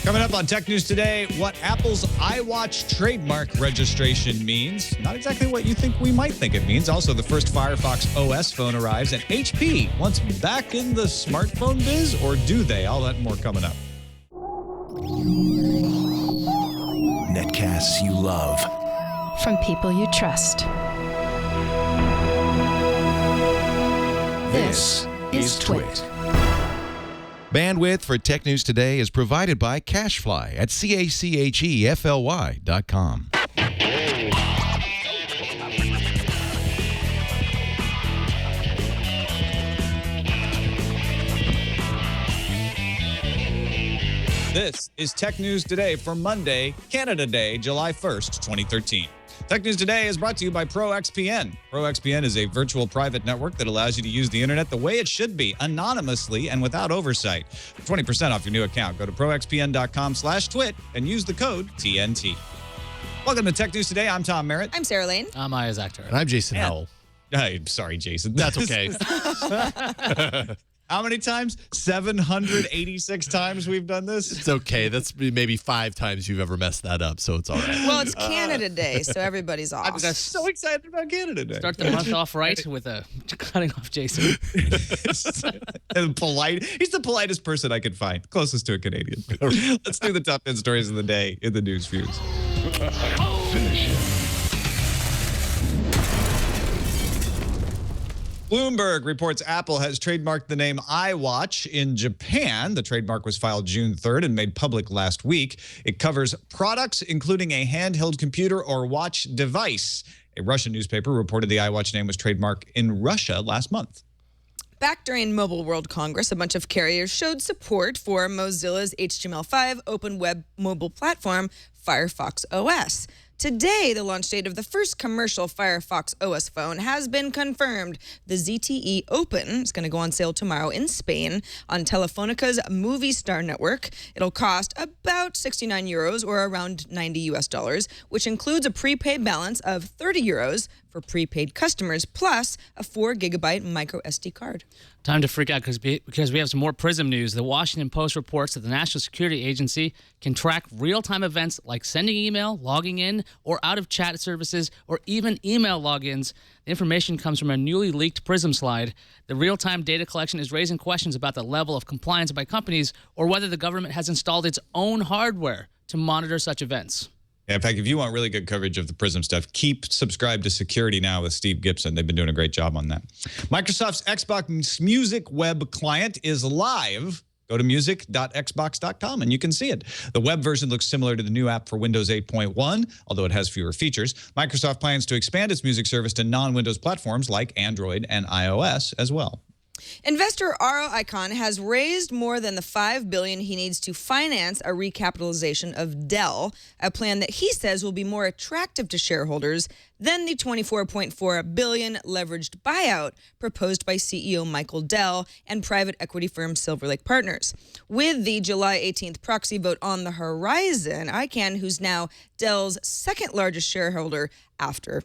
Coming up on Tech News Today, what Apple's iWatch trademark registration means. Not exactly what you think we might think it means. Also, the first Firefox OS phone arrives, and HP wants back in the smartphone biz, or do they? All that and more coming up. Netcasts you love. From people you trust. This is Twit. Bandwidth for Tech News Today is provided by CacheFly at CacheFly.com. This is Tech News Today for Monday, Canada Day, July 1st, 2013. Tech News Today is brought to you by ProXPN. ProXPN is a virtual private network that allows you to use the internet the way it should be, anonymously and without oversight. For 20% off your new account, go to proxpn.com/twit and use the code TNT. Welcome to Tech News Today. I'm Tom Merritt. I'm Sarah Lane. I'm Ayaz Akhtar. And I'm Jason Howell. I'm sorry, Jason. That's okay. How many times? 786 times we've done this? It's okay. That's maybe 5 times you've ever messed that up, so it's all right. Well, it's Canada Day, so everybody's off. I'm so excited about Canada Day. Start the month off right with cutting off Jason. And polite. He's the politest person I could find, closest to a Canadian. Let's do the top 10 stories of the day in the news views. Finish him. Bloomberg reports Apple has trademarked the name iWatch in Japan. The trademark was filed June 3rd and made public last week. It covers products including a handheld computer or watch device. A Russian newspaper reported the iWatch name was trademarked in Russia last month. Back during Mobile World Congress, a bunch of carriers showed support for Mozilla's HTML5 open web mobile platform, Firefox OS. Today, the launch date of the first commercial Firefox OS phone has been confirmed. The ZTE Open is going to go on sale tomorrow in Spain on Telefónica's Movie Star network. It'll cost about 69 euros or around $90 US, which includes a prepaid balance of 30 euros for prepaid customers, plus a 4 gigabyte micro SD card. Time to freak out because we have some more PRISM news. The Washington Post reports that the National Security Agency can track real-time events like sending email, logging in, or out-of-chat services, or even email logins. The information comes from a newly leaked PRISM slide. The real-time data collection is raising questions about the level of compliance by companies or whether the government has installed its own hardware to monitor such events. Yeah, in fact, if you want really good coverage of the PRISM stuff, keep subscribed to Security Now with Steve Gibson. They've been doing a great job on that. Microsoft's Xbox Music web client is live. Go to music.xbox.com and you can see it. The web version looks similar to the new app for Windows 8.1, although it has fewer features. Microsoft plans to expand its music service to non-Windows platforms like Android and iOS as well. Investor Aro Icon has raised more than the $5 billion he needs to finance a recapitalization of Dell, a plan that he says will be more attractive to shareholders than the $24.4 billion leveraged buyout proposed by CEO Michael Dell and private equity firm Silver Lake Partners. With the July 18th proxy vote on the horizon, Icahn, who's now Dell's second largest shareholder after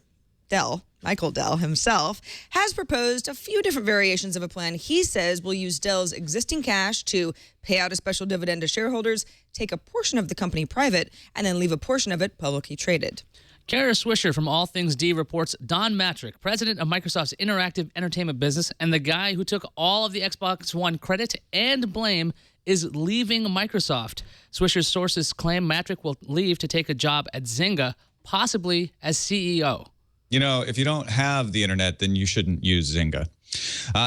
Dell, Michael Dell himself, has proposed a few different variations of a plan he says will use Dell's existing cash to pay out a special dividend to shareholders, take a portion of the company private, and then leave a portion of it publicly traded. Kara Swisher from All Things D reports Don Matrick, president of Microsoft's interactive entertainment business and the guy who took all of the Xbox One credit and blame, is leaving Microsoft. Swisher's sources claim Matrick will leave to take a job at Zynga, possibly as CEO. You know, if you don't have the internet, then you shouldn't use Zynga.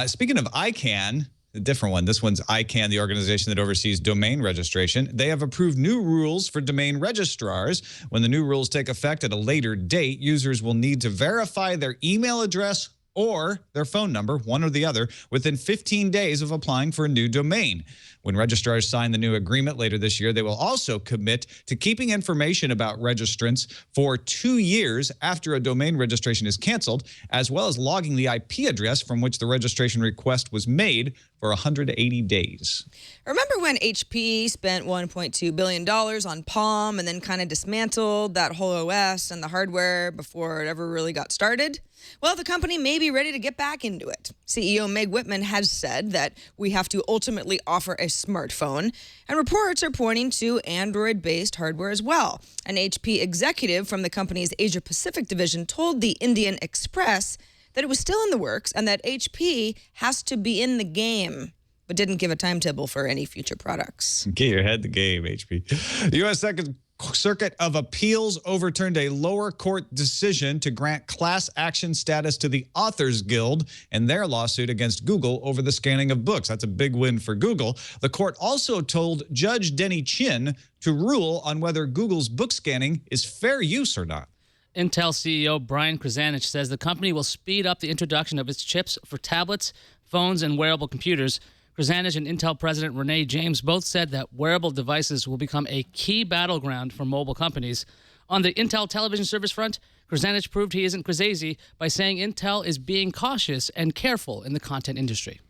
Speaking of ICANN, a different one. This one's ICANN, the organization that oversees domain registration. They have approved new rules for domain registrars. When the new rules take effect at a later date, users will need to verify their email address or their phone number, one or the other, within 15 days of applying for a new domain. When registrars sign the new agreement later this year, they will also commit to keeping information about registrants for 2 years after a domain registration is canceled, as well as logging the IP address from which the registration request was made for 180 days. Remember when HP spent $1.2 billion on Palm and then kind of dismantled that whole OS and the hardware before it ever really got started? Well, the company may be ready to get back into it. CEO Meg Whitman has said that we have to ultimately offer a smartphone, and reports are pointing to Android-based hardware as well. An HP executive from the company's Asia-Pacific division told the Indian Express that it was still in the works and that HP has to be in the game, but didn't give a timetable for any future products. Get your head in the game, HP. The U.S. Second Circuit of Appeals overturned a lower court decision to grant class action status to the Authors Guild in their lawsuit against Google over the scanning of books. That's a big win for Google. The court also told Judge Denny Chin to rule on whether Google's book scanning is fair use or not. Intel CEO Brian Krzanich says the company will speed up the introduction of its chips for tablets, phones, and wearable computers. Krzanich and Intel President Renee James both said that wearable devices will become a key battleground for mobile companies. On the Intel television service front, Krzanich proved he isn't crazy by saying Intel is being cautious and careful in the content industry.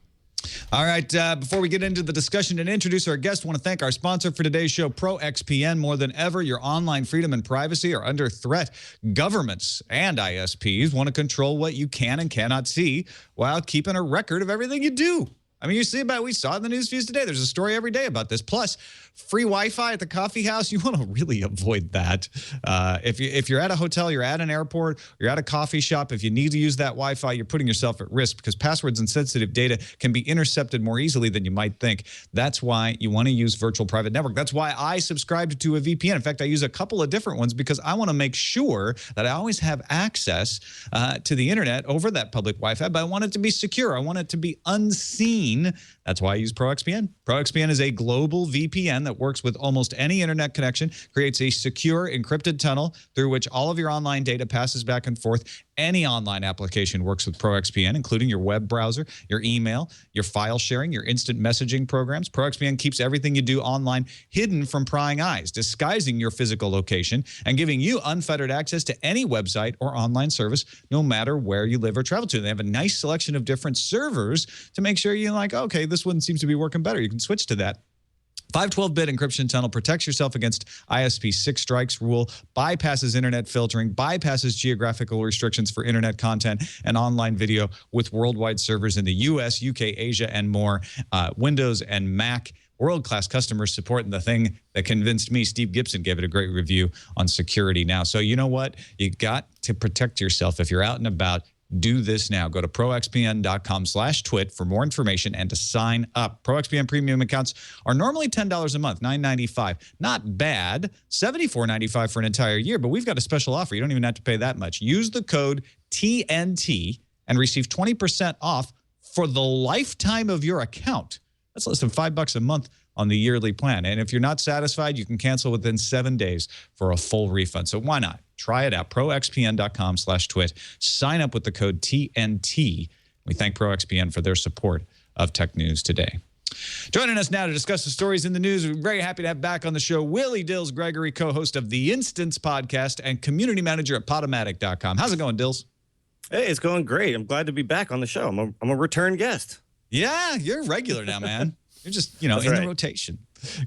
All right, before we get into the discussion and introduce our guest, I want to thank our sponsor for today's show, ProXPN. More than ever, your online freedom and privacy are under threat. Governments and ISPs want to control what you can and cannot see while keeping a record of everything you do. I mean, we saw it in the news feeds today. There's a story every day about this. Plus, free Wi-Fi at the coffee house, you want to really avoid that. If you're at a hotel, you're at an airport, you're at a coffee shop, if you need to use that Wi-Fi, you're putting yourself at risk because passwords and sensitive data can be intercepted more easily than you might think. That's why you want to use virtual private network. That's why I subscribed to a VPN. In fact, I use a couple of different ones because I want to make sure that I always have access to the internet over that public Wi-Fi, but I want it to be secure. I want it to be unseen. That's why I use ProXPN. ProXPN is a global VPN that works with almost any internet connection, creates a secure encrypted tunnel through which all of your online data passes back and forth. Any online application works with ProXPN, including your web browser, your email, your file sharing, your instant messaging programs. ProXPN keeps everything you do online hidden from prying eyes, disguising your physical location and giving you unfettered access to any website or online service, no matter where you live or travel to. They have a nice selection of different servers to make sure you're like, okay, this one seems to be working better. You can switch to that. 512-bit encryption tunnel protects yourself against ISP 6 strikes rule, bypasses internet filtering, bypasses geographical restrictions for internet content and online video with worldwide servers in the US, UK, Asia, and more. Windows and Mac. World-class customer support, and the thing that convinced me, Steve Gibson gave it a great review on security now. So you know what? You got to protect yourself if you're out and about. Do this now. Go to proxpn.com/twit for more information and to sign up. ProXPN premium accounts are normally $10 a month, $9.95. Not bad. $74.95 for an entire year, but we've got a special offer. You don't even have to pay that much. Use the code TNT and receive 20% off for the lifetime of your account. That's less than $5 a month on the yearly plan. And if you're not satisfied, you can cancel within 7 days for a full refund. So why not? Try it out. proxpn.com/twit. Sign up with the code TNT. We thank ProXPN for their support of Tech News Today. Joining us now to discuss the stories in the news, we're very happy to have back on the show Willie Dills Gregory, co-host of the Instance podcast and community manager at Podomatic.com. How's it going, Dills? Hey, it's going great. I'm glad to be back on the show. I'm a return guest. Yeah, you're regular now, man. You're just, That's in right. the rotation.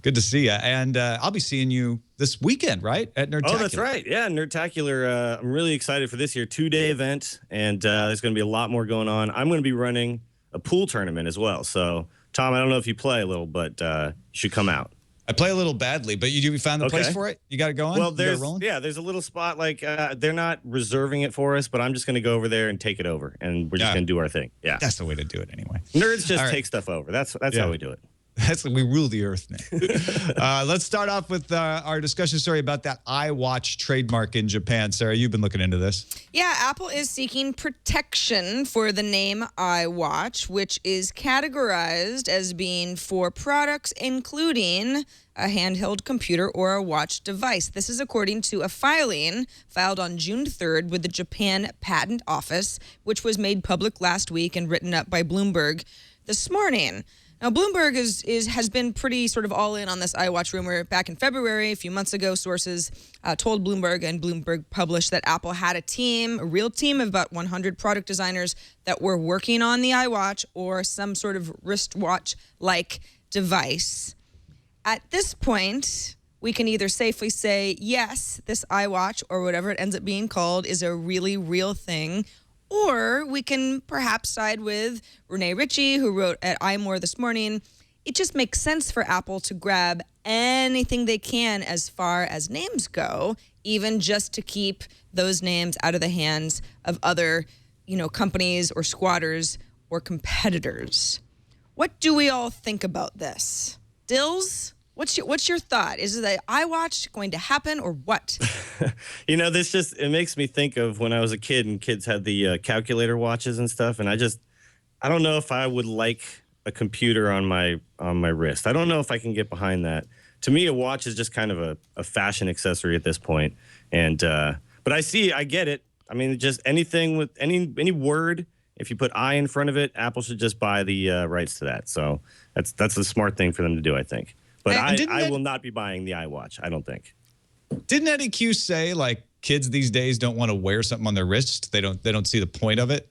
Good to see you. And I'll be seeing you this weekend, right? At Nerdtacular. Oh, that's right. Yeah, Nerdtacular. I'm really excited for this year. 2-day event, and there's going to be a lot more going on. I'm going to be running a pool tournament as well. So, Tom, I don't know if you play a little, but you should come out. I play a little badly, but you found the place for it? You got it going? Well, there's a little spot. Like they're not reserving it for us, but I'm just going to go over there and take it over, and we're just going to do our thing. Yeah, that's the way to do it anyway. Nerds just take stuff over. That's how we do it. We rule the earth now. Let's start off with our discussion story about that iWatch trademark in Japan. Sarah, you've been looking into this. Yeah, Apple is seeking protection for the name iWatch, which is categorized as being for products including a handheld computer or a watch device. This is according to a filing filed on June 3rd with the Japan Patent Office, which was made public last week and written up by Bloomberg this morning. Now, Bloomberg has been pretty sort of all in on this iWatch rumor. Back in February, a few months ago, sources told Bloomberg, and Bloomberg published that Apple had a real team of about 100 product designers that were working on the iWatch or some sort of wristwatch-like device. At this point, we can either safely say, yes, this iWatch or whatever it ends up being called is a really real thing, Or we can perhaps side with Renee Ritchie, who wrote at iMore this morning, it just makes sense for Apple to grab anything they can as far as names go, even just to keep those names out of the hands of other, companies or squatters or competitors. What do we all think about this? Dills, what's your thought? Is the iWatch going to happen or what? It makes me think of when I was a kid and kids had the calculator watches and stuff, and I don't know if I would like a computer on my wrist. I don't know if I can get behind that. To me, a watch is just kind of a fashion accessory at this point. And but I get it. I mean, just anything with any word, if you put I in front of it, Apple should just buy the rights to that. So that's a smart thing for them to do, I think. But I will not be buying the iWatch, I don't think. Didn't Eddie Q say like kids these days don't want to wear something on their wrist? They don't see the point of it.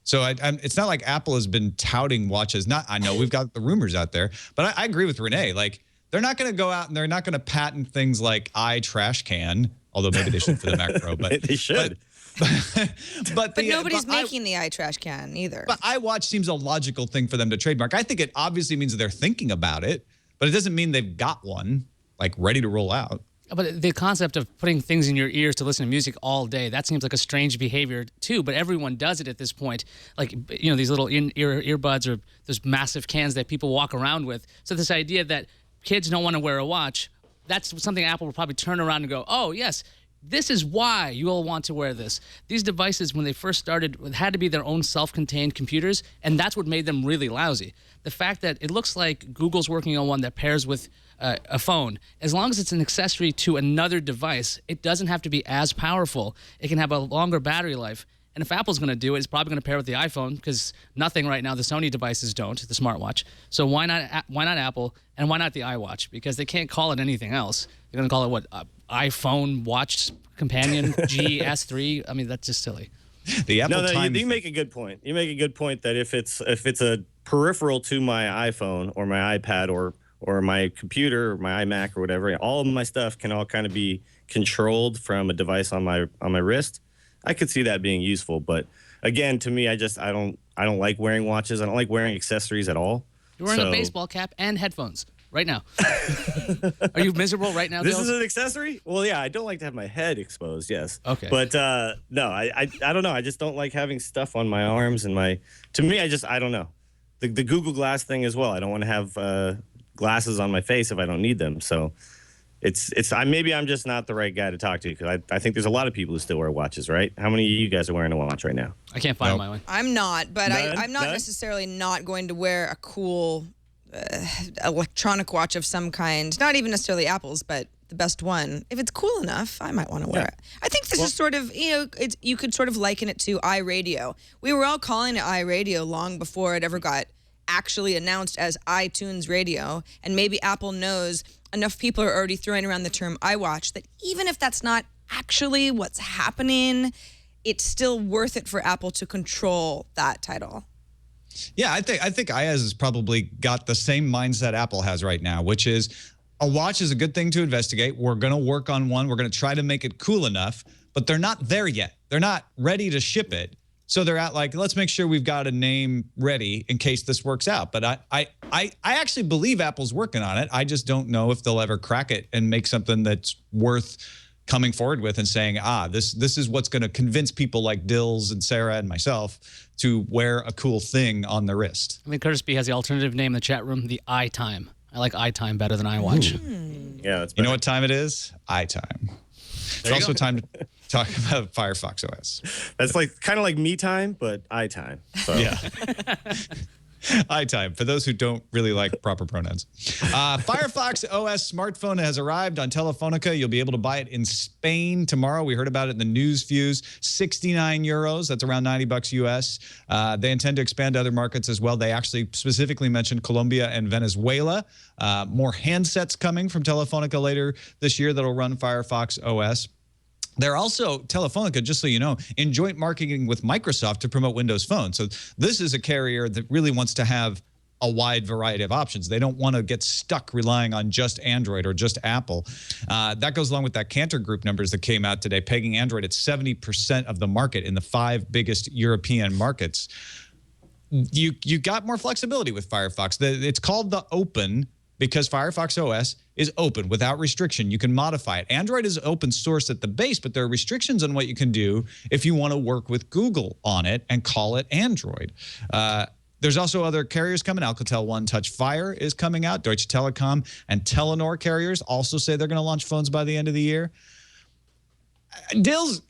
So it's not like Apple has been touting watches. I know we've got the rumors out there, but I agree with Renee. Like they're not going to go out and they're not going to patent things like iTrash can, although maybe they should for the Mac Pro. But they should. But nobody's making the iTrash can either. But iWatch seems a logical thing for them to trademark. I think it obviously means that they're thinking about it, but it doesn't mean they've got one like ready to roll out. But the concept of putting things in your ears to listen to music all day, that seems like a strange behavior too, but everyone does it at this point. Like, these little earbuds or those massive cans that people walk around with. So this idea that kids don't want to wear a watch, that's something Apple will probably turn around and go, oh, yes, this is why you all want to wear this. These devices, when they first started, had to be their own self-contained computers, and that's what made them really lousy. The fact that it looks like Google's working on one that pairs with a phone, as long as it's an accessory to another device, it doesn't have to be as powerful. It can have a longer battery life. And if Apple's going to do it, it's probably going to pair with the iPhone because nothing right now, the Sony devices don't, the smartwatch. So why not Apple and why not the iWatch? Because they can't call it anything else. They're going to call it what? iPhone Watch Companion GS3? I mean, that's just silly. The Apple time. You make a good point. You make a good point that if it's a peripheral to my iPhone or my iPad or my computer or my iMac or whatever, all of my stuff can all kind of be controlled from a device on my wrist. I could see that being useful, but again, to me, I don't like wearing watches. I don't like wearing accessories at all. You're wearing a baseball cap and headphones right now. Are you miserable right now, This Dills? is an accessory? Well, yeah, I don't like to have my head exposed, yes. Okay. But no, I don't know. I just don't like having stuff on my arms and to me, I don't know. The Google Glass thing as well. I don't want to have glasses on my face if I don't need them. So maybe I'm just not the right guy to talk to because I think there's a lot of people who still wear watches, right? How many of you guys are wearing a watch right now? I can't find my one. I'm not, but I'm not None? necessarily not going to wear a cool electronic watch of some kind. Not even necessarily Apple's, but the best one. If it's cool enough, I might want to wear it. I think this is sort of, you could sort of liken it to iRadio. We were all calling it iRadio long before it ever got actually announced as iTunes Radio, and maybe Apple knows enough people are already throwing around the term iWatch that even if that's not actually what's happening, it's still worth it for Apple to control that title. Yeah, I think IAS has probably got the same mindset Apple has right now, which is a watch is a good thing to investigate. We're going to work on one. We're going to try to make it cool enough, but they're not there yet. They're not ready to ship it. So they're at like, let's make sure we've got a name ready in case this works out. But I actually believe Apple's working on it. I just don't know if they'll ever crack it and make something that's worth coming forward with and saying, this is what's going to convince people like Dills and Sarah and myself to wear a cool thing on the wrist. I mean, Curtis B has the alternative name in the chat room, the iTime. I like iTime better than iWatch. Yeah, that's better. You know what time it is? iTime. It's also time to talk about Firefox OS. That's kind of like me time, but iTime. So. Yeah. iTime, for those who don't really like proper pronouns. Firefox OS smartphone has arrived on Telefonica. You'll be able to buy it in Spain tomorrow. We heard about it in the news views. 69 euros. That's around 90 bucks US. They intend to expand to other markets as well. They actually specifically mentioned Colombia and Venezuela. More handsets coming from Telefonica later this year that'll run Firefox OS. They're also, Telefonica, just so you know, in joint marketing with Microsoft to promote Windows Phone. So this is a carrier that really wants to have a wide variety of options. They don't want to get stuck relying on just Android or just Apple. That goes along with that Cantor Group numbers that came out today, pegging Android at 70% of the market in the 5 biggest European markets. You got more flexibility with Firefox. It's called the Open because Firefox OS is open without restriction. You can modify it. Android is open source at the base, but there are restrictions on what you can do if you want to work with Google on it and call it Android. There's also other carriers coming. Alcatel One Touch Fire is coming out. Deutsche Telekom and Telenor carriers also say they're going to launch phones by the end of the year. Dills,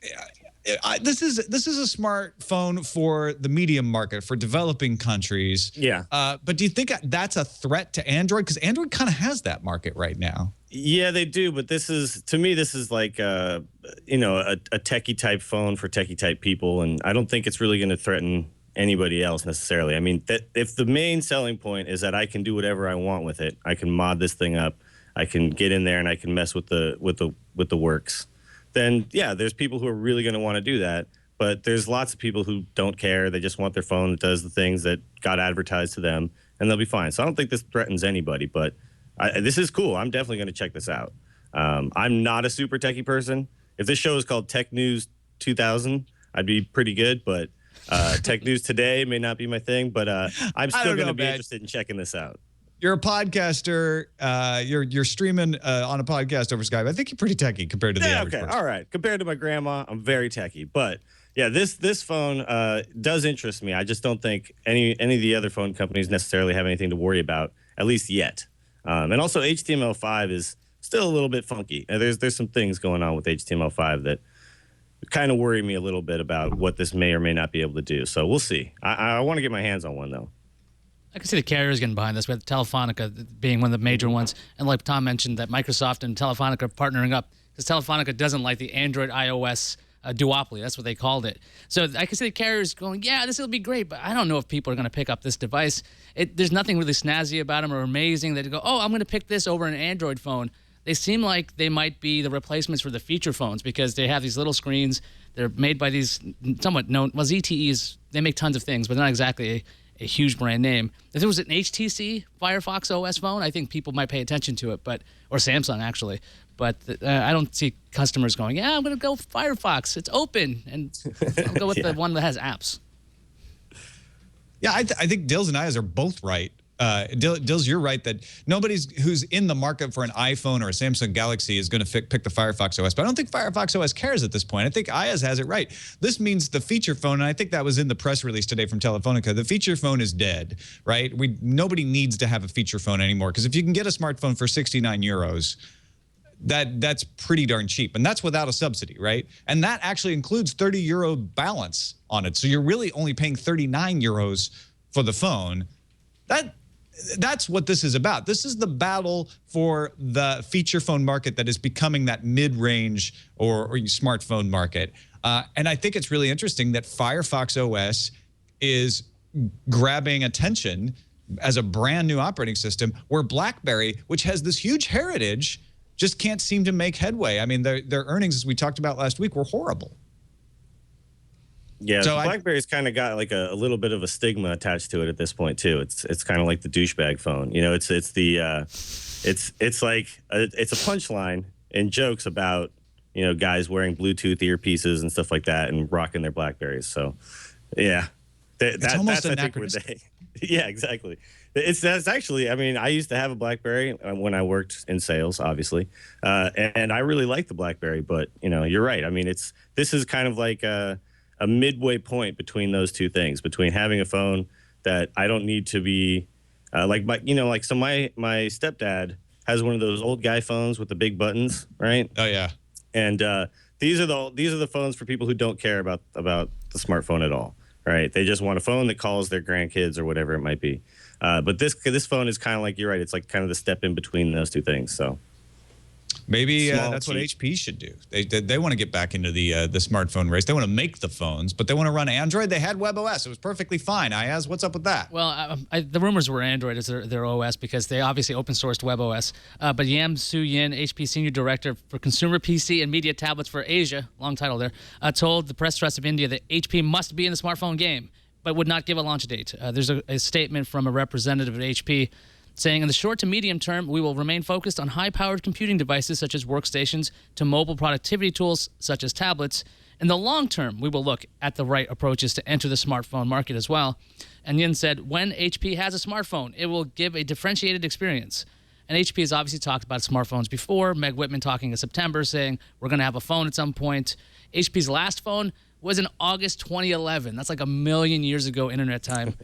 this is a smartphone for the medium market, for developing countries. Yeah. But do you think that's a threat to Android? Because Android kind of has that market right now. Yeah, they do. But to me, this is like, a techie type phone for techie type people. And I don't think it's really going to threaten anybody else necessarily. I mean, if the main selling point is that I can do whatever I want with it, I can mod this thing up, I can get in there and I can mess with the works, then yeah, there's people who are really going to want to do that. But there's lots of people who don't care. They just want their phone that does the things that got advertised to them, and they'll be fine. So I don't think this threatens anybody, but this is cool. I'm definitely going to check this out. I'm not a super techie person. If this show is called Tech News 2000, I'd be pretty good, but Tech News Today may not be my thing, but I'm still going to be interested in checking this out. You're a podcaster. You're streaming on a podcast over Skype. I think you're pretty techie compared to the average person. All right. Compared to my grandma, I'm very techie. But yeah, this phone does interest me. I just don't think any of the other phone companies necessarily have anything to worry about, at least yet. And also, HTML5 is still a little bit funky. There's some things going on with HTML5 that kind of worry me a little bit about what this may or may not be able to do. So we'll see. I want to get my hands on one, though. I can see the carriers getting behind this, with Telefonica being one of the major ones. And like Tom mentioned, that Microsoft and Telefonica are partnering up because Telefonica doesn't like the Android iOS duopoly. That's what they called it. So I can see the carriers going, yeah, this will be great, but I don't know if people are going to pick up this device. There's nothing really snazzy about them or amazing that you go, oh, I'm going to pick this over an Android phone. They seem like they might be the replacements for the feature phones because they have these little screens. They're made by these somewhat known, well, ZTEs, they make tons of things, but they're not exactly a huge brand name. If it was an HTC Firefox OS phone, I think people might pay attention to it, or Samsung actually. But I don't see customers going, yeah, I'm going to go Firefox. It's open, and I'll go with the one that has apps. Yeah, I think Dills and I are both right. Dills, you're right that nobody's who's in the market for an iPhone or a Samsung Galaxy is going to pick the Firefox OS. But I don't think Firefox OS cares at this point. I think Ayaz has it right. This means the feature phone, and I think that was in the press release today from Telefonica, the feature phone is dead, right? Nobody needs to have a feature phone anymore because if you can get a smartphone for 69 euros, that's pretty darn cheap. And that's without a subsidy, right? And that actually includes 30 euro balance on it. So you're really only paying 39 euros for the phone. That's what this is about. This is the battle for the feature phone market that is becoming that mid-range or smartphone market. And I think it's really interesting that Firefox OS is grabbing attention as a brand new operating system where BlackBerry, which has this huge heritage, just can't seem to make headway. I mean, their earnings, as we talked about last week, were horrible. Yeah, so BlackBerry's kind of got like a little bit of a stigma attached to it at this point too. It's kind of like the douchebag phone. You know, it's like it's a punchline and jokes about, you know, guys wearing Bluetooth earpieces and stuff like that and rocking their BlackBerries. So, yeah, it's almost anachronistic. Yeah, exactly. That's actually, I mean, I used to have a BlackBerry when I worked in sales, obviously, and I really like the BlackBerry. But you know, you're right. I mean, this is kind of like a midway point between those two things, between having a phone that I don't need to be like my stepdad has one of those old guy phones with the big buttons, right? Oh yeah. And these are the phones for people who don't care about the smartphone at all, right? They just want a phone that calls their grandkids or whatever it might be. But this phone is kind of like, you're right, it's like kind of the step in between those two things. So maybe that's what HP should do. They want to get back into the smartphone race. They want to make the phones, but they want to run Android. They had WebOS. It was perfectly fine. Ayaz, what's up with that? Well, the rumors were Android is their OS because they obviously open-sourced WebOS. But Yam Soo-yin, HP Senior Director for Consumer PC and Media Tablets for Asia, long title there, told the Press Trust of India that HP must be in the smartphone game. but would not give a launch date. There's a statement from a representative at HP saying, in the short to medium term, we will remain focused on high-powered computing devices such as workstations to mobile productivity tools such as tablets. In the long term, we will look at the right approaches to enter the smartphone market as well. And Yin said, when HP has a smartphone, it will give a differentiated experience. And HP has obviously talked about smartphones before. Meg Whitman talking in September saying we're going to have a phone at some point. HP's last phone was in August 2011. That's like a million years ago internet time.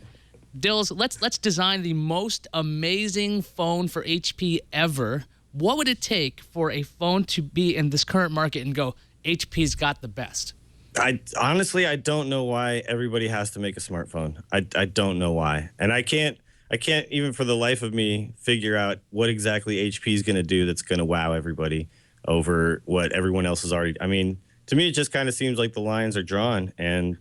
Dills, let's design the most amazing phone for HP ever. What would it take for a phone to be in this current market and go, HP's got the best? I honestly don't know why everybody has to make a smartphone. I don't know why, and I can't even for the life of me figure out what exactly HP is going to do that's going to wow everybody over what everyone else has already. I mean, to me, it just kind of seems like the lines are drawn, and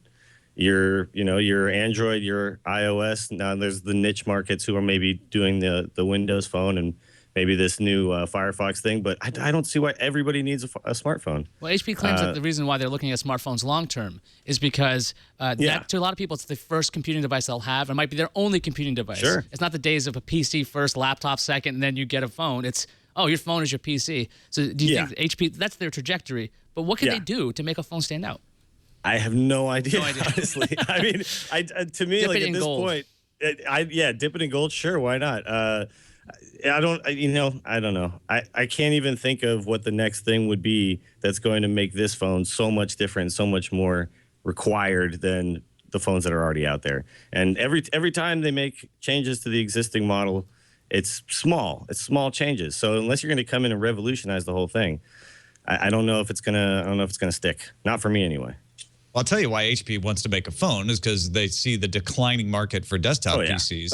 your Android, your iOS. Now there's the niche markets who are maybe doing the Windows phone and maybe this new Firefox thing, but I don't see why everybody needs a smartphone. Well, HP claims that the reason why they're looking at smartphones long-term is because that, to a lot of people, it's the first computing device they'll have. It might be their only computing device. Sure. It's not the days of a PC first, laptop second, and then you get a phone. It's, oh, your phone is your PC. So do you think that HP, that's their trajectory, but what can they do to make a phone stand out? I have no idea, honestly. I mean, to me, like at this point, dip it in gold, sure, why not? I don't know. I can't even think of what the next thing would be that's going to make this phone so much different, so much more required than the phones that are already out there. And every time they make changes to the existing model, it's small changes. So unless you're going to come in and revolutionize the whole thing, I don't know if it's gonna stick. Not for me anyway. Well, I'll tell you why HP wants to make a phone is because they see the declining market for desktop PCs,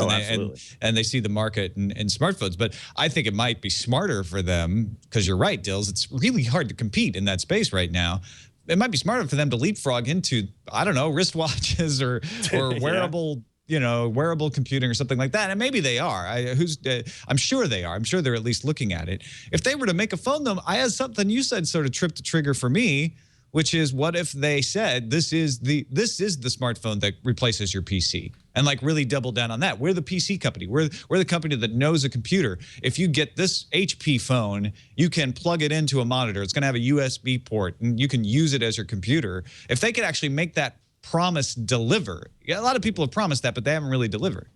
and they see the market in smartphones. But I think it might be smarter for them, because you're right, Dills, it's really hard to compete in that space right now. It might be smarter for them to leapfrog into, I don't know, wristwatches or wearable, wearable computing or something like that. And maybe they are. I'm sure they are. I'm sure they're at least looking at it. If they were to make a phone, though, I had something you said sort of tripped the trigger for me, which is, what if they said this is the smartphone that replaces your PC, and like really double down on that? We're the PC company. We're the company that knows a computer. If you get this HP phone, you can plug it into a monitor. It's going to have a USB port, and you can use it as your computer. If they could actually make that promise deliver, a lot of people have promised that, but they haven't really delivered.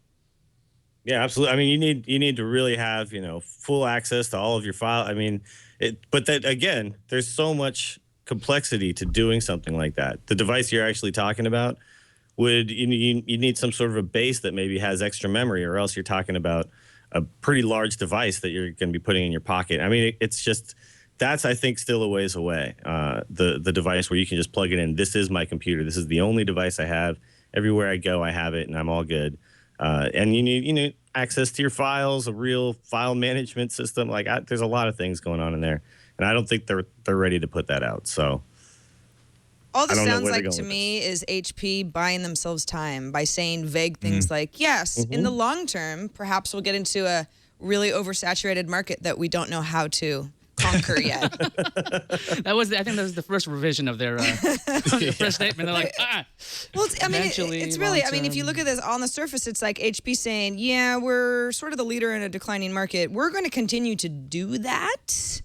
Yeah, absolutely. I mean, you need to really have full access to all of your files. I mean, but that again, there's so much complexity to doing something like that. The device you're actually talking about you need some sort of a base that maybe has extra memory, or else you're talking about a pretty large device that you're going to be putting in your pocket. I mean, it's just, that's, I think, still a ways away. The device where you can just plug it in. This is my computer. This is the only device I have. Everywhere I go, I have it, and I'm all good. And you need access to your files, a real file management system. Like there's a lot of things going on in there. And I don't think they're ready to put that out. So all this sounds like to me is HP buying themselves time by saying vague things like, yes, in the long term, perhaps we'll get into a really oversaturated market that we don't know how to conquer yet. I think that was the first revision of their first statement. They're like, Well, it's really, if you look at this on the surface, it's like HP saying, yeah, we're sort of the leader in a declining market. We're going to continue to do that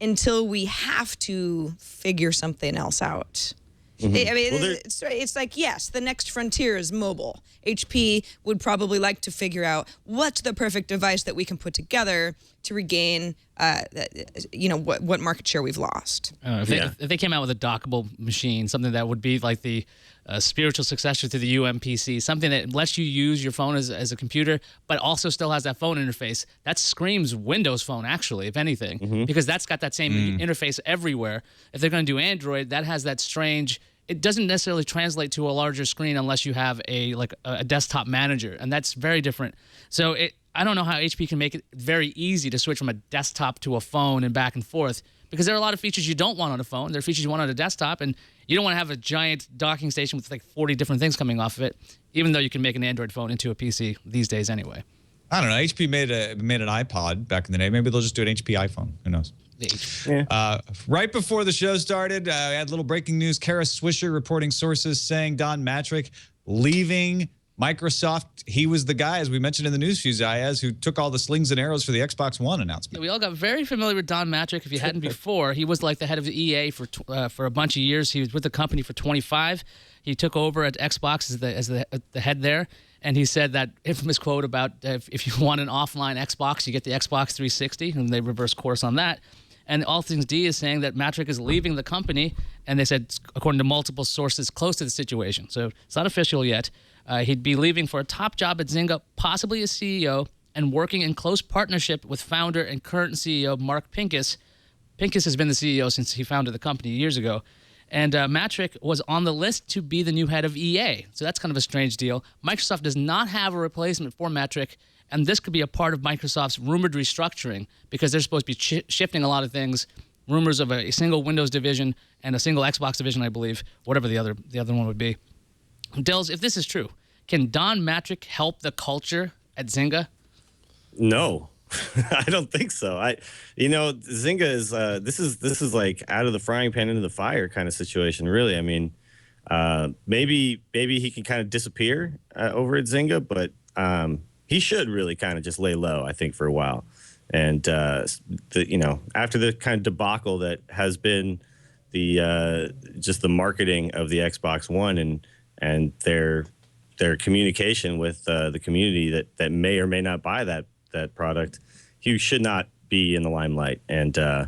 until we have to figure something else out. It's like, yes, the next frontier is mobile. HP would probably like to figure out what's the perfect device that we can put together to regain, what market share we've lost. If they came out with a dockable machine, something that would be like the spiritual successor to the UMPC, something that lets you use your phone as a computer, but also still has that phone interface, that screams Windows Phone, actually, if anything, because that's got that same interface everywhere. If they're going to do Android, that has that strange... It doesn't necessarily translate to a larger screen unless you have a desktop manager, and that's very different. So I don't know how HP can make it very easy to switch from a desktop to a phone and back and forth, because there are a lot of features you don't want on a phone. There are features you want on a desktop, and you don't want to have a giant docking station with like 40 different things coming off of it, even though you can make an Android phone into a PC these days anyway. I don't know. HP made an iPod back in the day. Maybe they'll just do an HP iPhone. Who knows? Right before the show started, I had a little breaking news. Kara Swisher reporting sources saying Don Matrick leaving Microsoft. He was the guy, as we mentioned in the news feed, Zayas, who took all the slings and arrows for the Xbox One announcement. Yeah, we all got very familiar with Don Matrick. If you hadn't before, he was like the head of the EA for a bunch of years. He was with the company for 25. He took over at Xbox as the head there, and he said that infamous quote about if you want an offline Xbox, you get the Xbox 360, and they reverse course on that. And All Things D is saying that Matrick is leaving the company, and they said, according to multiple sources close to the situation, so it's not official yet, he'd be leaving for a top job at Zynga, possibly as CEO, and working in close partnership with founder and current CEO Mark Pincus. Pincus has been the CEO since he founded the company years ago. And Matrick was on the list to be the new head of EA. So that's kind of a strange deal. Microsoft does not have a replacement for Matrick, and this could be a part of Microsoft's rumored restructuring because they're supposed to be shifting a lot of things. Rumors of a single Windows division and a single Xbox division, I believe, whatever the other one would be. Dells, if this is true, can Don Matrick help the culture at Zynga? No, I don't think so. Zynga is this is like out of the frying pan into the fire kind of situation, really. I mean, maybe he can kind of disappear over at Zynga, but he should really kind of just lay low, I think, for a while. And after the kind of debacle that has been just the marketing of the Xbox One and their communication with the community that may or may not buy that product, he should not be in the limelight. And I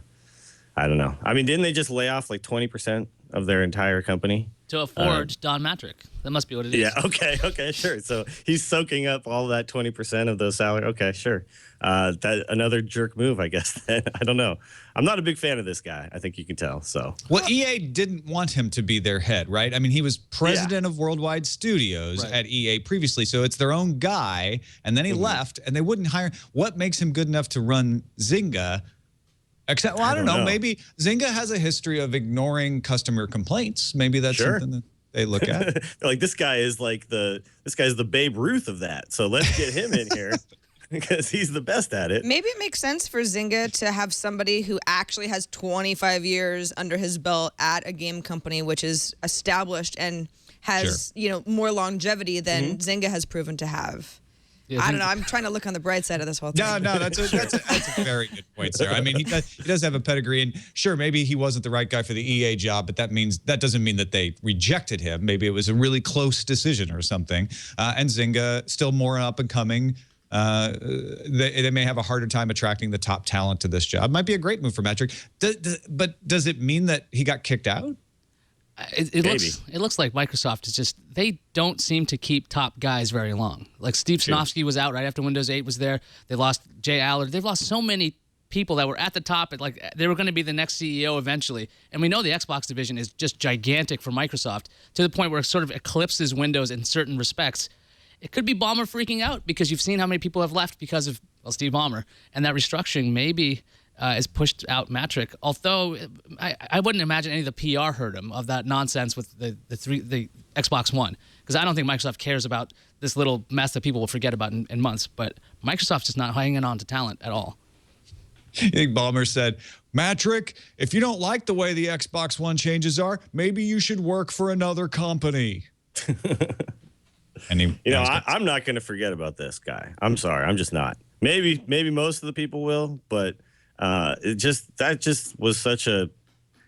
don't know. I mean, didn't they just lay off like 20% of their entire company? To afford Don Matrick. That must be what it is. Yeah, okay, sure. So he's soaking up all that 20% of those salary. Okay, sure. That another jerk move, I guess. I don't know. I'm not a big fan of this guy. I think you can tell. So well, EA didn't want him to be their head, right? I mean, he was president of Worldwide Studios at EA previously, so it's their own guy. And then he left, and they wouldn't hire. What makes him good enough to run Zynga? Except, well, I don't know. Maybe Zynga has a history of ignoring customer complaints. Maybe that's something that they look at. Like this guy's the Babe Ruth of that. So let's get him in here because he's the best at it. Maybe it makes sense for Zynga to have somebody who actually has 25 years under his belt at a game company, which is established and has more longevity than Zynga has proven to have. Yeah, I don't know. I'm trying to look on the bright side of this whole thing. No, that's a very good point, Sarah. I mean, he does have a pedigree, and sure, maybe he wasn't the right guy for the EA job, but that doesn't mean that they rejected him. Maybe it was a really close decision or something. And Zynga, still more up and coming. They may have a harder time attracting the top talent to this job. Might be a great move for Matrick. But does it mean that he got kicked out? It looks like Microsoft is just, they don't seem to keep top guys very long. Like Steve Sinofsky was out right after Windows 8 was there. They lost Jay Allard. They've lost so many people that were at the top. Like they were going to be the next CEO eventually. And we know the Xbox division is just gigantic for Microsoft to the point where it sort of eclipses Windows in certain respects. It could be Ballmer freaking out because you've seen how many people have left because of Steve Ballmer. And that restructuring maybe is pushed out Matrick. Although I wouldn't imagine any of the PR heard him of that nonsense with the Xbox One, because I don't think Microsoft cares about this little mess that people will forget about in months. But Microsoft's just not hanging on to talent at all. I think Ballmer said, Matrick, if you don't like the way the Xbox One changes are, maybe you should work for another company. And I'm not going to forget about this guy. I'm sorry, I'm just not. Maybe most of the people will, but. That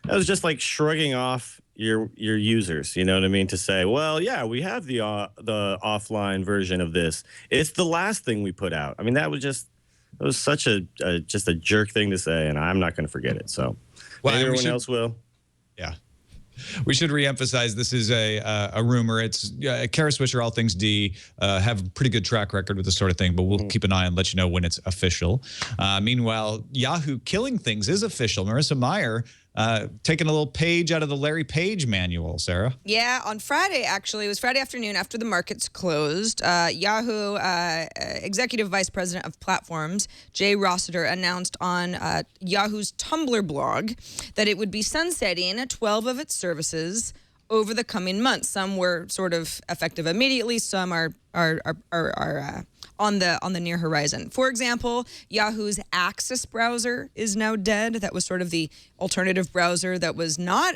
was just like shrugging off your users, you know what I mean? To say, well, yeah, we have the offline version of this. It's the last thing we put out. I mean, that was such a jerk thing to say, and I'm not going to forget it. So maybe everyone else will. Yeah. We should reemphasize this is a rumor. It's Kara Swisher, All Things D, have a pretty good track record with this sort of thing, but we'll keep an eye and let you know when it's official. Meanwhile, Yahoo killing things is official. Marissa Mayer taking a little page out of the Larry Page manual, Sarah. Yeah, on Friday, actually. It was Friday afternoon after the markets closed. Yahoo Executive Vice President of Platforms, Jay Rossiter, announced on Yahoo's Tumblr blog that it would be sunsetting 12 of its services over the coming months. Some were sort of effective immediately. Some are on the near horizon. For example, Yahoo's Access browser is now dead. That was sort of the alternative browser that was not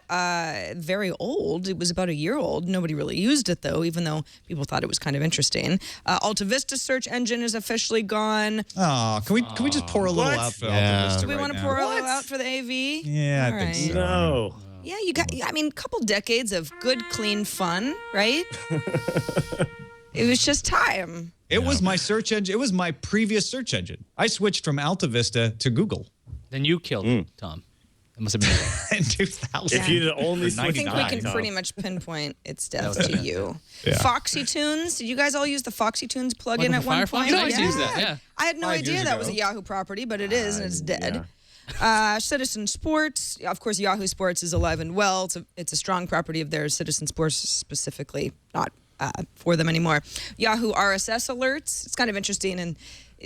very old. It was about a year old. Nobody really used it, though, even though people thought it was kind of interesting. Alta Vista search engine is officially gone. Oh, can we just pour a little out for Alta Vista? Do we want to pour a little out for the AV? Yeah, All I think so. No. Yeah, you got. I mean, a couple decades of good, clean fun, right? It was just time. It was my search engine. It was my previous search engine. I switched from Alta Vista to Google Then you killed it, Tom. It must have been. in 2000. If you'd only I switched think we back, can Tom. pretty much pinpoint its death to you. Foxy Tunes. Did you guys all use the Foxy Tunes plugin Plugin at for one Firefox? point? Yeah, I used to use that, yeah. I had no 5 idea years that was a ago. Yahoo property, but it is, and it's dead. Citizen Sports. Of course, Yahoo Sports is alive and well. It's a strong property of theirs. Citizen Sports specifically, not for them anymore. Yahoo RSS alerts. It's kind of interesting, and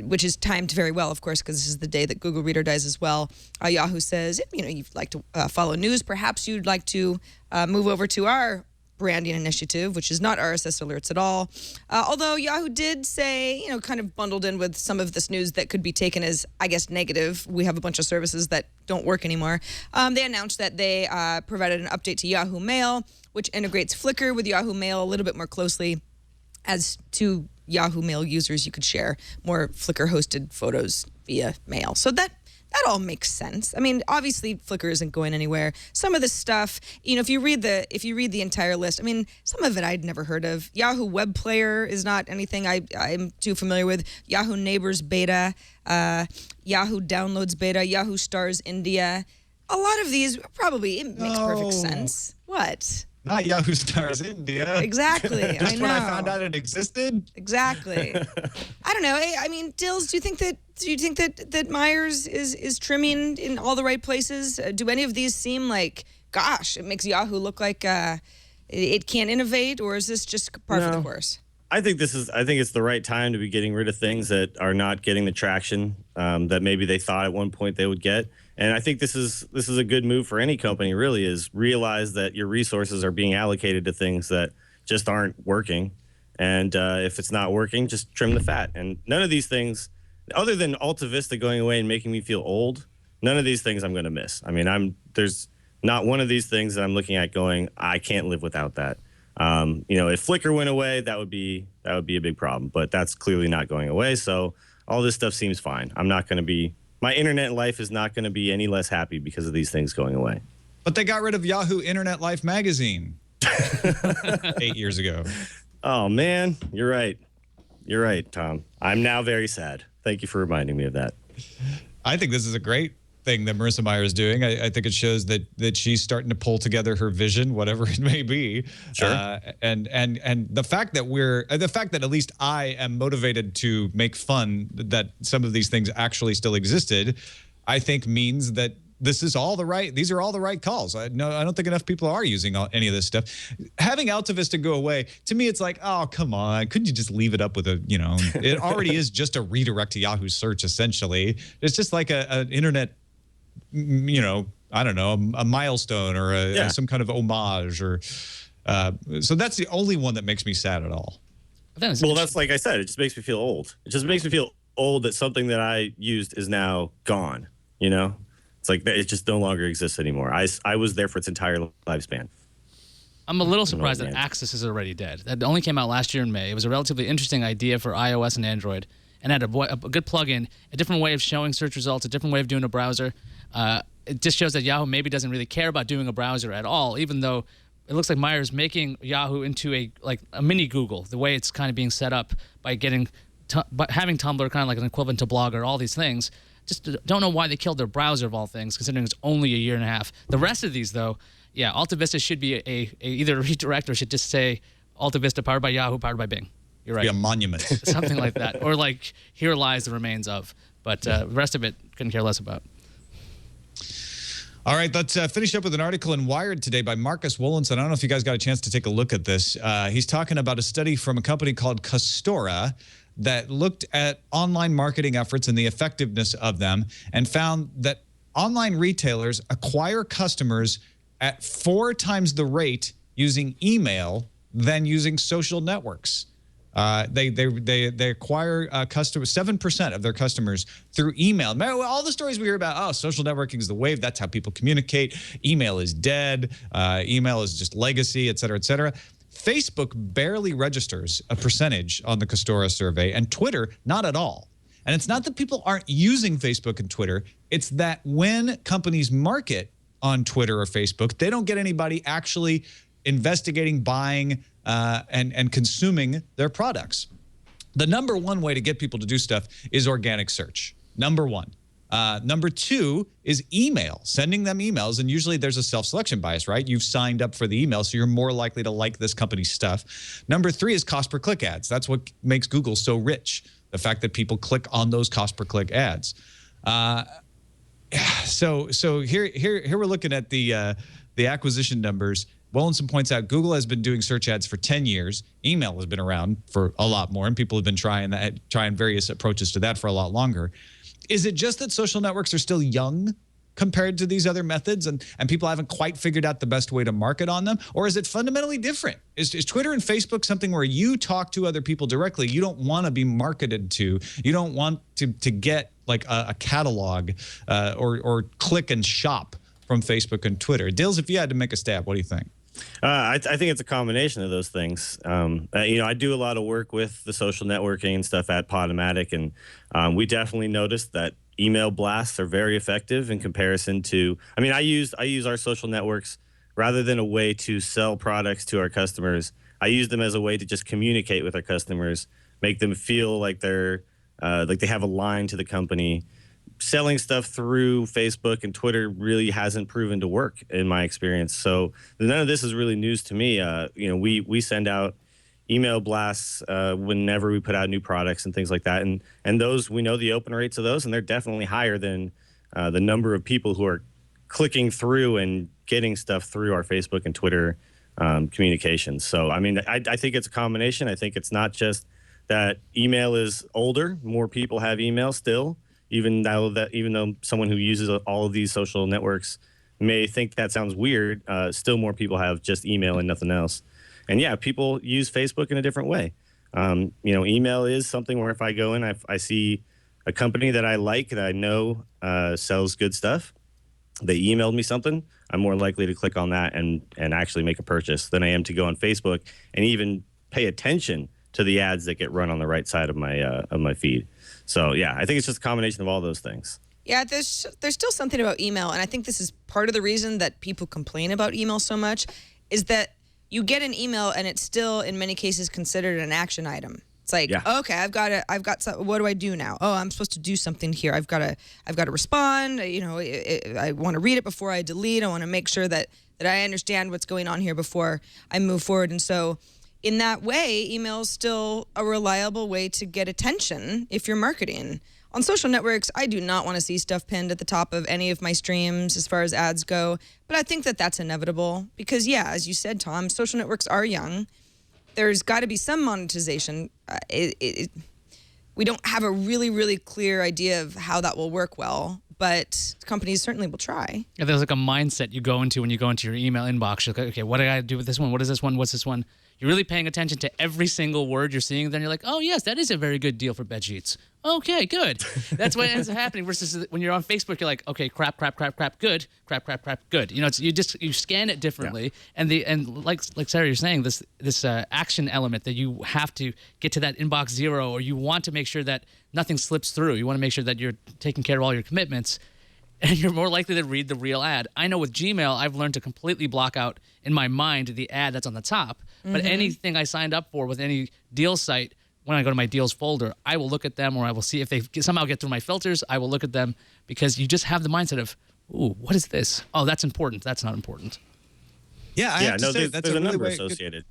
which is timed very well, of course, because this is the day that Google Reader dies as well. Yahoo says, you'd like to follow news. Perhaps you'd like to move over to our branding initiative, which is not RSS alerts at all. Although Yahoo did say, kind of bundled in with some of this news that could be taken as, I guess, negative. We have a bunch of services that don't work anymore. They announced that they provided an update to Yahoo Mail, which integrates Flickr with Yahoo Mail a little bit more closely. As to Yahoo Mail users, you could share more Flickr-hosted photos via mail. So that all makes sense. I mean, obviously, Flickr isn't going anywhere. Some of the stuff, if you read the entire list, I mean, some of it I'd never heard of. Yahoo Web Player is not anything I'm too familiar with. Yahoo Neighbors beta, Yahoo Downloads beta, Yahoo Stars India. A lot of these probably it makes perfect sense. What? Not Yahoo Stars India. Exactly. Just I know. when I found out it existed. Exactly. I don't know. I mean, Dills, do you think that Myers is trimming in all the right places? Do any of these seem like, gosh, it makes Yahoo look like it can't innovate, or is this just par for the course? I think it's the right time to be getting rid of things that are not getting the traction that maybe they thought at one point they would get. And I think this is a good move for any company, really, is realize that your resources are being allocated to things that just aren't working. And if it's not working, just trim the fat. And none of these things, other than Alta Vista going away and making me feel old, none of these things I'm going to miss. I mean, there's not one of these things that I'm looking at going, I can't live without that. If Flickr went away, that would be a big problem. But that's clearly not going away. So all this stuff seems fine. My internet life is not going to be any less happy because of these things going away. But they got rid of Yahoo Internet Life magazine 8 years ago. Oh, man. You're right. You're right, Tom. I'm now very sad. Thank you for reminding me of that. I think this is a great thing that Marissa Mayer is doing. I think it shows that she's starting to pull together her vision, whatever it may be. Sure. And the fact that at least I am motivated to make fun that some of these things actually still existed, I think means that these are all the right calls. I don't think enough people are using any of this stuff. Having Alta Vista go away, to me, it's like, oh, come on. Couldn't you just leave it up with it already is just a redirect to Yahoo search, essentially. It's just like an internet, I don't know, a milestone or some kind of homage so that's the only one that makes me sad at all. Well, that's like I said, it just makes me feel old. It just makes me feel old that something that I used is now gone, It's like it just no longer exists anymore. I was there for its entire lifespan. I'm a little surprised that Access is already dead. That only came out last year in May. It was a relatively interesting idea for iOS and Android, and had a good plugin, a different way of showing search results, a different way of doing a browser. It just shows that Yahoo maybe doesn't really care about doing a browser at all, even though it looks like Myers making Yahoo into a mini Google, the way it's kind of being set up by having Tumblr kind of like an equivalent to Blogger, all these things. Just don't know why they killed their browser of all things, considering it's only a year and a half. The rest of these, though, yeah, Alta Vista should be either a redirect or should just say Alta Vista powered by Yahoo, powered by Bing. You're right. Be a monument. Something like that. Or like, here lies the remains of. But the rest of it, couldn't care less about. All right, let's finish up with an article in Wired today by Marcus Wollenson. I don't know if you guys got a chance to take a look at this. He's talking about a study from a company called Custora that looked at online marketing efforts and the effectiveness of them and found that online retailers acquire customers at 4 times the rate using email than using social networks. They acquire customers, 7% of their customers through email. Remember, all the stories we hear about, oh, social networking is the wave. That's how people communicate. Email is dead. Email is just legacy, et cetera, et cetera. Facebook barely registers a percentage on the Costora survey, and Twitter, not at all. And it's not that people aren't using Facebook and Twitter. It's that when companies market on Twitter or Facebook, they don't get anybody actually investigating, buying, and consuming their products. The number one way to get people to do stuff is organic search. Number one. Number two is email, sending them emails. And usually there's a self-selection bias, right? You've signed up for the email, so you're more likely to like this company's stuff. Number three is cost per click ads. That's what makes Google so rich. The fact that people click on those cost per click ads. So here we're looking at the acquisition numbers. Willinson points out Google has been doing search ads for 10 years. Email has been around for a lot more, and people have been trying various approaches to that for a lot longer. Is it just that social networks are still young compared to these other methods, and people haven't quite figured out the best way to market on them? Or is it fundamentally different? Is Twitter and Facebook something where you talk to other people directly? You don't want to be marketed to. You don't want to get like a catalog or click and shop from Facebook and Twitter. Dills, if you had to make a stab, what do you think? I think it's a combination of those things. I do a lot of work with the social networking and stuff at Podomatic, and we definitely noticed that email blasts are very effective in comparison to. I mean, I use our social networks rather than a way to sell products to our customers. I use them as a way to just communicate with our customers, make them feel like they're like they have a line to the company. Selling stuff through Facebook and Twitter really hasn't proven to work in my experience. So none of this is really news to me. We send out email blasts whenever we put out new products and things like that. And those, we know the open rates of those, and they're definitely higher than the number of people who are clicking through and getting stuff through our Facebook and Twitter communications. So, I mean, I think it's a combination. I think it's not just that email is older. More people have email still. Even though someone who uses all of these social networks may think that sounds weird, still more people have just email and nothing else. And yeah, people use Facebook in a different way. Email is something where if I go in, I see a company that I like, that I know sells good stuff, they emailed me something, I'm more likely to click on that and actually make a purchase than I am to go on Facebook and even pay attention to the ads that get run on the right side of my feed. So yeah, I think it's just a combination of all those things. Yeah, there's still something about email, and I think this is part of the reason that people complain about email so much, is that you get an email and it's still in many cases considered an action item. It's like, okay, I've got some, what do I do now? Oh, I'm supposed to do something here. I've got to respond. I want to read it before I delete. I want to make sure that I understand what's going on here before I move forward. And so in that way, email is still a reliable way to get attention if you're marketing. On social networks, I do not want to see stuff pinned at the top of any of my streams as far as ads go, but I think that that's inevitable because, yeah, as you said, Tom, social networks are young. There's got to be some monetization. We don't have a really, really clear idea of how that will work well, but companies certainly will try. Yeah, there's like a mindset you go into when you go into your email inbox. You're like, okay, what do I got to do with this one? What is this one? What's this one? You're really paying attention to every single word you're seeing. Then you're like, oh, yes, that is a very good deal for bedsheets. Okay, good. That's what ends up happening. Versus when you're on Facebook, you're like, okay, crap, good, crap, good. You scan it differently. Yeah. And like Sarah, you're saying, this action element that you have to get to that inbox zero, or you want to make sure that nothing slips through. You want to make sure that you're taking care of all your commitments. And you're more likely to read the real ad. I know with Gmail, I've learned to completely block out in my mind the ad that's on the top. Mm-hmm. But anything I signed up for with any deal site, when I go to my deals folder, I will look at them, or I will see if they somehow get through my filters. I will look at them because you just have the mindset of, ooh, what is this? Oh, that's important. That's not important. Yeah, I have to say, that's a number associated.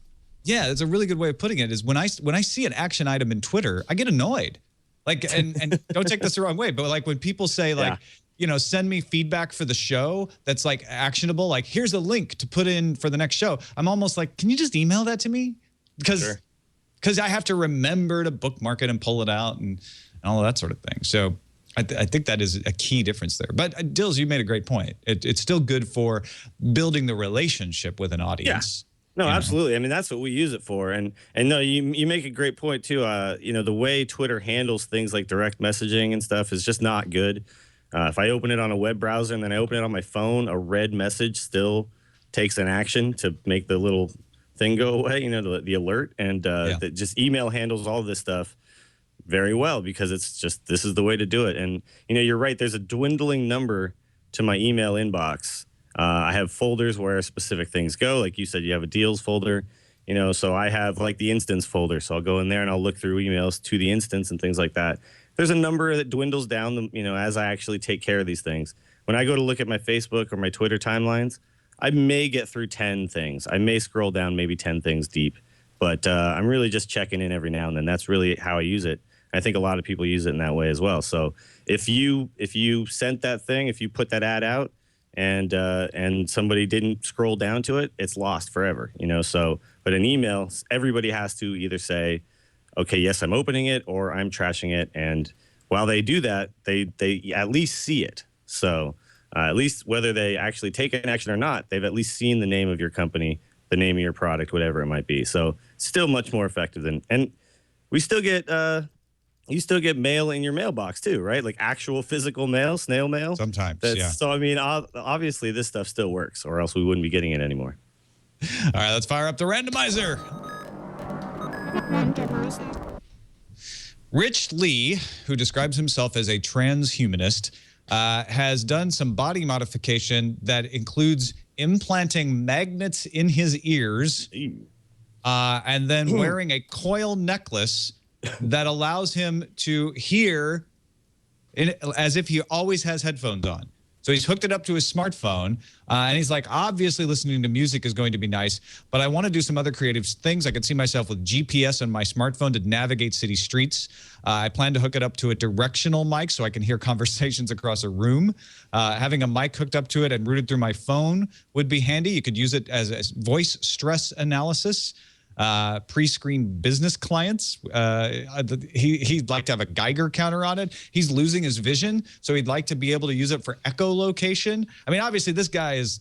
Yeah, that's a really good way of putting it. Is when I see an action item in Twitter, I get annoyed. Like, and don't take this the wrong way, but like when people say like, send me feedback for the show that's like actionable. Like, here's a link to put in for the next show. I'm almost like, can you just email that to me? Because I have to remember to bookmark it and pull it out and all of that sort of thing. So I think that is a key difference there. But Dills, you made a great point. It's still good for building the relationship with an audience. No, you know? absolutely. I mean, that's what we use it for. And no, you make a great point too. The way Twitter handles things like direct messaging and stuff is just not good. If I open it on a web browser and then I open it on my phone, a red message still takes an action to make the little thing go away, the alert. And just email handles all this stuff very well because it's just, this is the way to do it. And, you're right. There's a dwindling number to my email inbox. I have folders where specific things go. Like you said, you have a deals folder, so I have like the instance folder. So I'll go in there and I'll look through emails to the instance and things like that. There's a number that dwindles down, as I actually take care of these things. When I go to look at my Facebook or my Twitter timelines, I may get through 10 things. I may scroll down maybe 10 things deep, but I'm really just checking in every now and then. That's really how I use it. I think a lot of people use it in that way as well. So if you sent that thing, if you put that ad out, and somebody didn't scroll down to it, it's lost forever, So, but an email, everybody has to either say, okay, yes, I'm opening it, or I'm trashing it. And while they do that, they at least see it. So at least whether they actually take an action or not, they've at least seen the name of your company, the name of your product, whatever it might be. So still much more effective and we still get, you still get mail in your mailbox too, right? Like actual physical mail, snail mail. Sometimes, yeah. So, I mean, obviously this stuff still works or else we wouldn't be getting it anymore. All right, let's fire up the randomizer. Rich Lee, who describes himself as a transhumanist, has done some body modification that includes implanting magnets in his ears and then wearing a coil necklace that allows him to hear as if he always has headphones on. So he's hooked it up to his smartphone, and he's like, obviously listening to music is going to be nice, but I want to do some other creative things. I could see myself with GPS on my smartphone to navigate city streets. I plan to hook it up to a directional mic so I can hear conversations across a room. Having a mic hooked up to it and routed through my phone would be handy. You could use it as a voice stress analysis. Pre-screened business clients. He'd like to have a Geiger counter on it. He's losing his vision, so he'd like to be able to use it for echolocation. I mean, obviously, this guy is,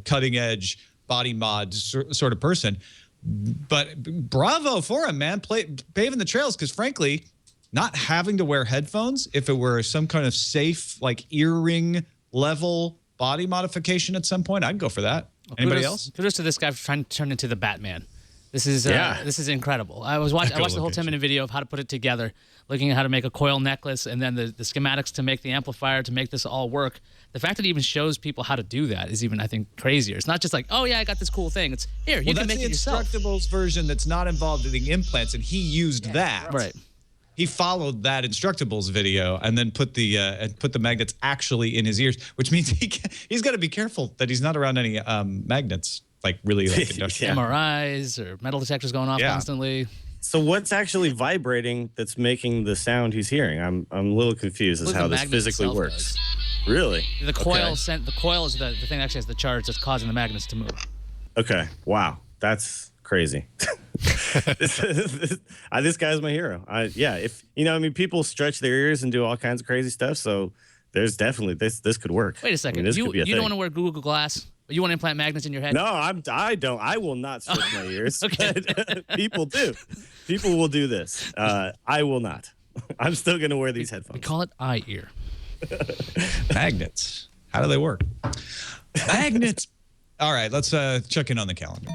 cutting edge body mod sort of person. But bravo for him, man, paving the trails. Because frankly, not having to wear headphones, if it were some kind of safe, like earring level body modification at some point, I'd go for that. Well, Anybody else? Kudos to this guy for trying to turn into the Batman. This is incredible. I watched the whole 10-minute video of how to put it together, looking at how to make a coil necklace and then the schematics to make the amplifier to make this all work. The fact that it even shows people how to do that is even, I think, crazier. It's not just like, oh, yeah, I got this cool thing. It's here, you can make it yourself. That's the Instructables version that's not involved in the implants, and he used that. Right. He followed that Instructables video and then put the magnets actually in his ears, which means he's got to be careful that he's not around any magnets. Like really like industrial. MRIs or metal detectors going off constantly. So what's actually vibrating that's making the sound he's hearing? I'm a little confused as how this physically works. Really? The coil the coil is the thing that actually has the charge that's causing the magnets to move. Okay. Wow. That's crazy. This guy's my hero. If people stretch their ears and do all kinds of crazy stuff, so there's definitely this could work. Wait a second. You don't want to wear Google Glass? You want to implant magnets in your head? No, I don't. I will not stretch my ears. Okay. People do. People will do this. I will not. I'm still going to wear these headphones. We call it eye ear. Magnets. How do they work? Magnets. All right, let's check in on the calendar.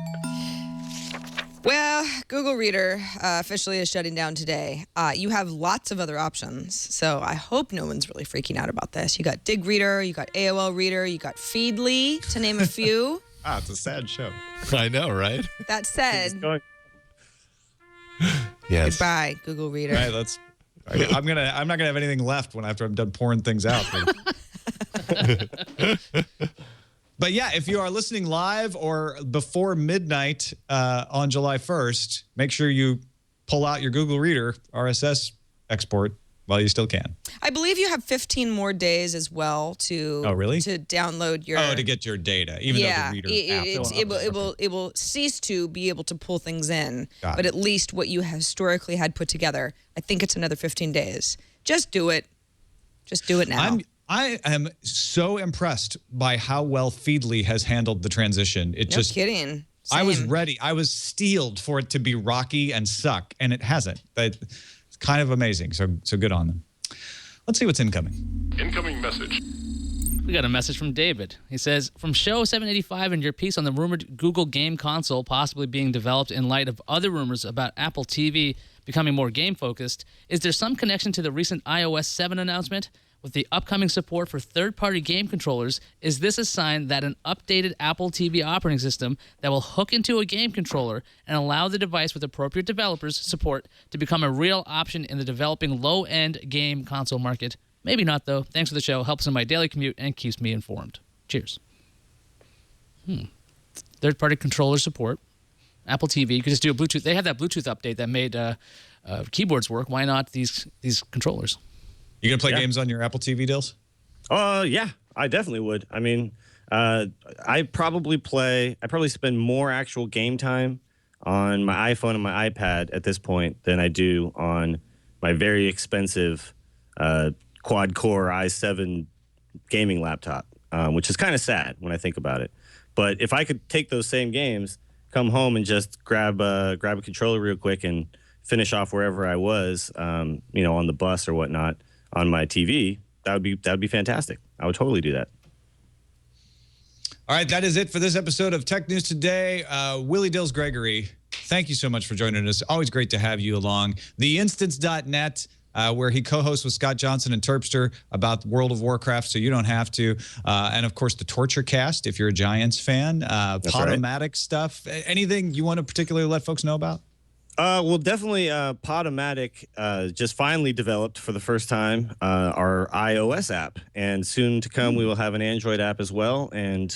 Well, Google Reader officially is shutting down today. You have lots of other options, so I hope no one's really freaking out about this. You got Dig Reader, you got AOL Reader, you got Feedly, to name a few. It's a sad show. I know, right? That said, Yes. goodbye, Google Reader. All right, I'm not gonna have anything left after I'm done pouring things out. But yeah, if you are listening live or before midnight on July 1st, make sure you pull out your Google Reader RSS export while you still can. I believe you have 15 more days as well to to download your to get your data, even though the Reader app it will cease to be able to pull things in, Got but it. at least what you historically had put together, I think it's another 15 days. Just do it. Just do it now. I am so impressed by how well Feedly has handled the transition. No kidding. I was Same. ready. I was steeled for it to be rocky and suck, and it hasn't. It's kind of amazing. So good on them. Let's see what's incoming. Incoming message. We got a message from David. He says, from show 785 and your piece on the rumored Google game console possibly being developed in light of other rumors about Apple TV becoming more game-focused, is there some connection to the recent iOS 7 announcement? With the upcoming support for third-party game controllers, is this a sign that an updated Apple TV operating system that will hook into a game controller and allow the device with appropriate developers support to become a real option in the developing low-end game console market? Maybe not, though. Thanks for the show. Helps in my daily commute and keeps me informed. Cheers. Third-party controller support. Apple TV. You could just do a Bluetooth. They have that Bluetooth update that made keyboards work. Why not these controllers? You gonna play games on your Apple TV, Dills? Yeah, I definitely would. I mean, I probably spend more actual game time on my iPhone and my iPad at this point than I do on my very expensive quad-core i7 gaming laptop, which is kind of sad when I think about it. But if I could take those same games, come home and just grab a controller real quick and finish off wherever I was, on the bus or whatnot, on my TV, that would be fantastic. I would totally do that. All right, that is it for this episode of Tech News Today. Willie Dills Gregory, thank you so much for joining us. Always great to have you along. TheInstance.net, where he co-hosts with Scott Johnson and Terpster about World of Warcraft, so you don't have to. And, of course, the Torture Cast, if you're a Giants fan. Podomatic stuff. Anything you want to particularly let folks know about? Well, definitely Podomatic just finally developed for the first time our iOS app. And soon to come, we will have an Android app as well. And,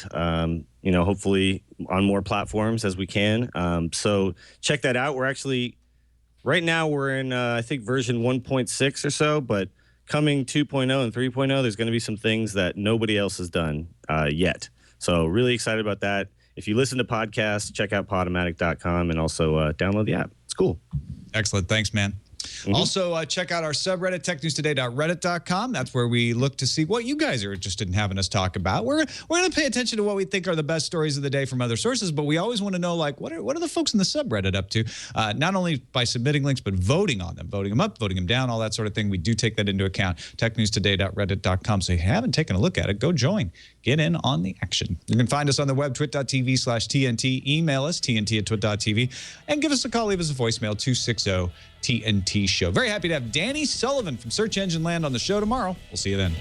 hopefully on more platforms as we can. So check that out. We're actually, right now we're in, I think, version 1.6 or so. But coming 2.0 and 3.0, there's going to be some things that nobody else has done yet. So really excited about that. If you listen to podcasts, check out Podomatic.com and also download the app. It's cool. Excellent. Thanks, man. Also, check out our subreddit, technewstoday.reddit.com. That's where we look to see what you guys are interested in having us talk about. We're going to pay attention to what we think are the best stories of the day from other sources, but we always want to know, what are the folks in the subreddit up to? Not only by submitting links, but voting on them, voting them up, voting them down, all that sort of thing. We do take that into account. Technewstoday.reddit.com. So if you haven't taken a look at it, go join. Get in on the action. You can find us on the web, twit.tv/TNT. Email us, tnt@twit.tv. And give us a call. Leave us a voicemail, 260-TNT-SHOW. Very happy to have Danny Sullivan from Search Engine Land on the show tomorrow. We'll see you then.